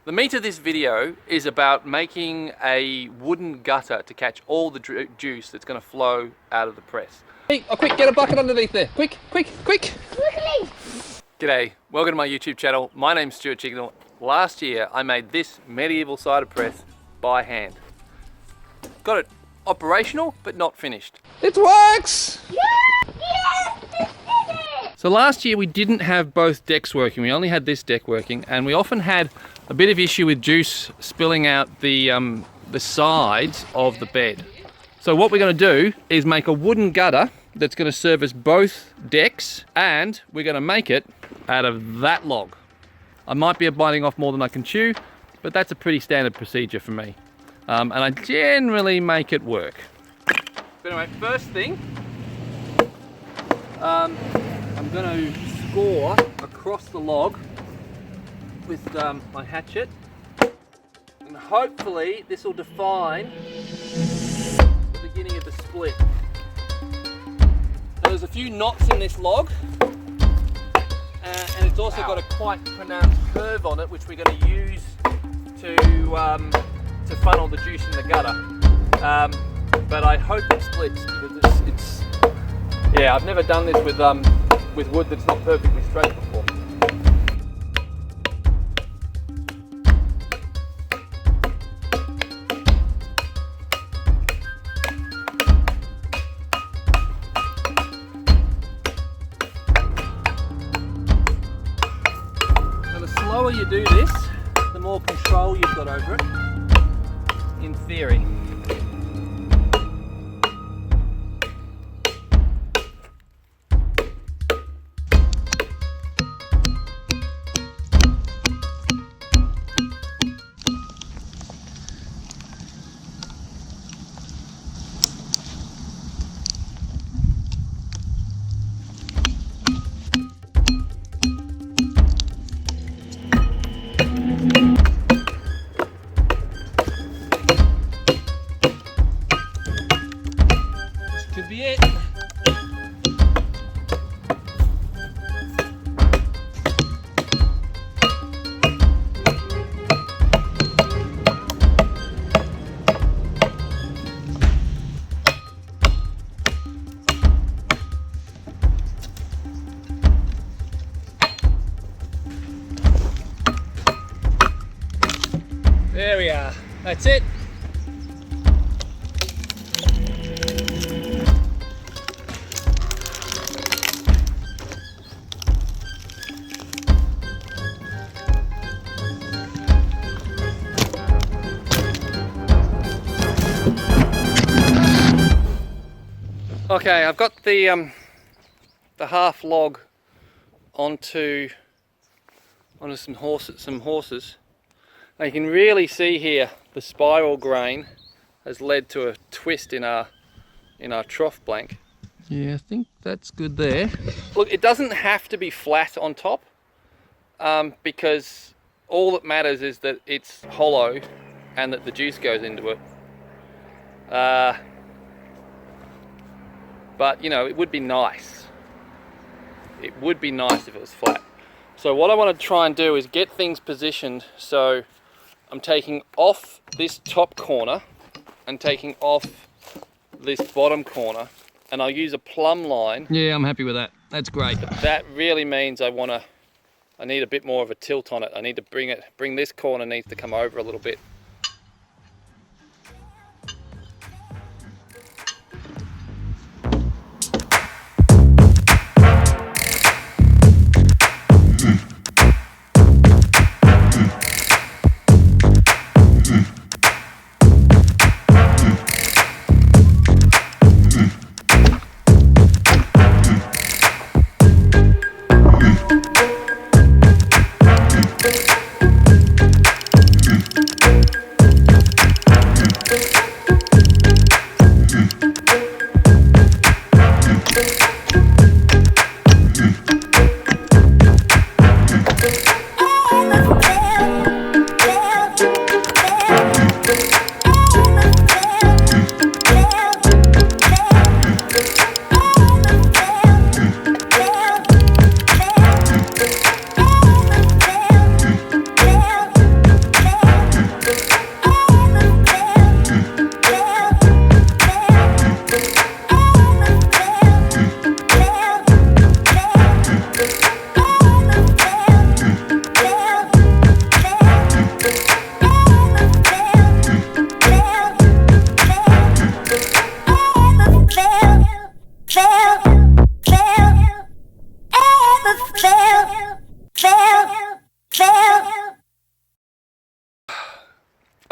The meat of this video is about making a wooden gutter to catch all the juice that's going to flow out of the press. Hey, oh quick, get a bucket underneath there. Quick, quick, quick. Quickly. G'day, welcome to my YouTube channel. My name's Stuart Chignell. Last year I made this medieval cider press by hand. Got it operational, but not finished. It works! So last year we didn't have both decks working, we only had this deck working, and we often had a bit of issue with juice spilling out the sides of the bed. So what we're going to do is make a wooden gutter that's going to service both decks, and we're going to make it out of that log. I might be biting off more than I can chew, but that's a pretty standard procedure for me. And I generally make it work. But anyway, first thing, I'm going to score across the log with my hatchet, and hopefully this will define the beginning of the split. Now, there's a few knots in this log, and it's also got a quite pronounced curve on it, which we're going to use to funnel the juice in the gutter. But I hope it splits, because it's yeah, I've never done this with wood that's not perfectly straight before. And the slower you do this, the more control you've got over it, in theory. Could be it. There we are. That's it. Okay, I've got the half log onto some horses. Now you can really see here the spiral grain has led to a twist in our trough blank. Yeah, I think that's good there. Look, it doesn't have to be flat on top, because all that matters is that it's hollow and that the juice goes into it. But you know, it would be nice. It would be nice if it was flat. So what I want to try and do is get things positioned so I'm taking off this top corner and taking off this bottom corner, and I'll use a plumb line. Yeah, I'm happy with that. That's great. But that really means I need a bit more of a tilt on it. I need to bring this corner needs to come over a little bit.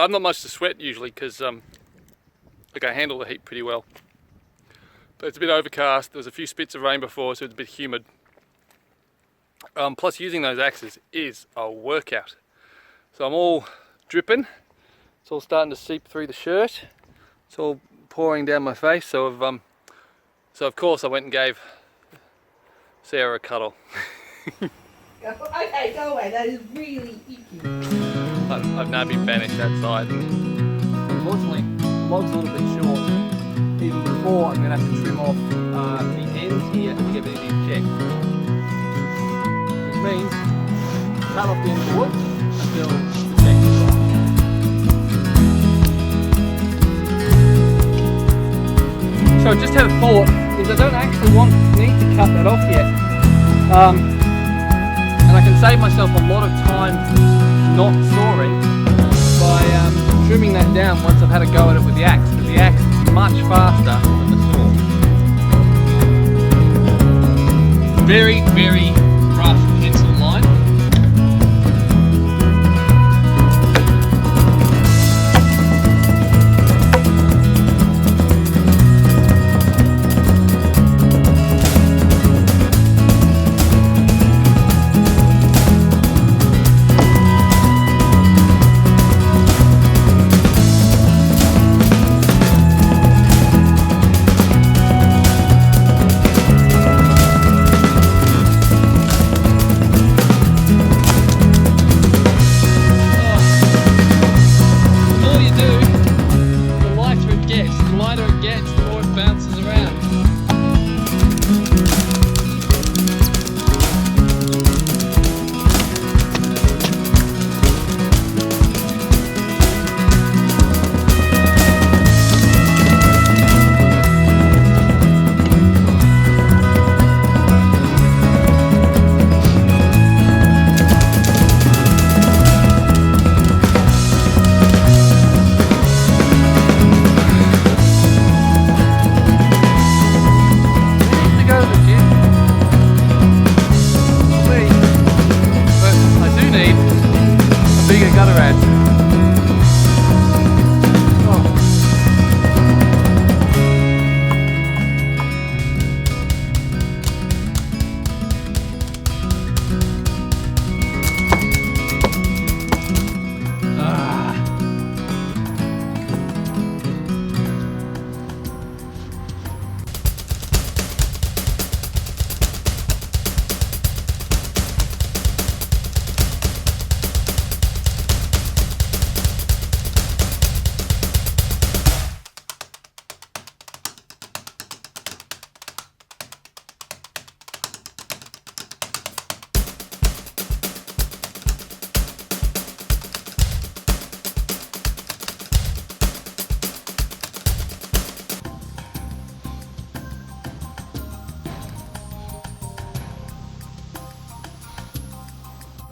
I'm not much to sweat usually because like I handle the heat pretty well. But it's a bit overcast. There was a few spits of rain before, so it's a bit humid. Plus using those axes is a workout. So I'm all dripping. It's all starting to seep through the shirt. It's all pouring down my face. So of course I went and gave Sarah a cuddle. Okay, go away. That is really icky. I've now been banished outside. Unfortunately, the log's a little bit short. Even before, I'm going to have to trim off the ends here to get everything checked. Which means cut off the end of the wood until the check is on. So I just had a thought, is I don't actually need to cut that off yet. And I can save myself a lot of time not sawing by trimming that down once I've had a go at it with the axe, because the axe is much faster than the saw. Very, very rough pencil line.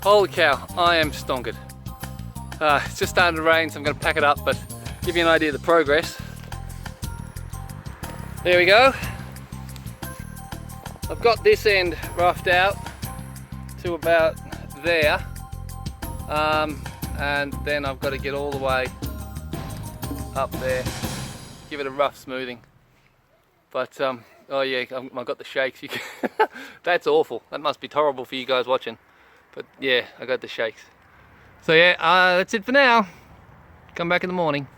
Holy cow, I am stonkered. It's just starting to rain, so I'm going to pack it up, but give you an idea of the progress. There we go. I've got this end roughed out to about there, and then I've got to get all the way up there, give it a rough smoothing. But oh yeah, I've got the shakes. That's awful. That must be horrible for you guys watching. But yeah, I got the shakes. So yeah, that's it for now. Come back in the morning.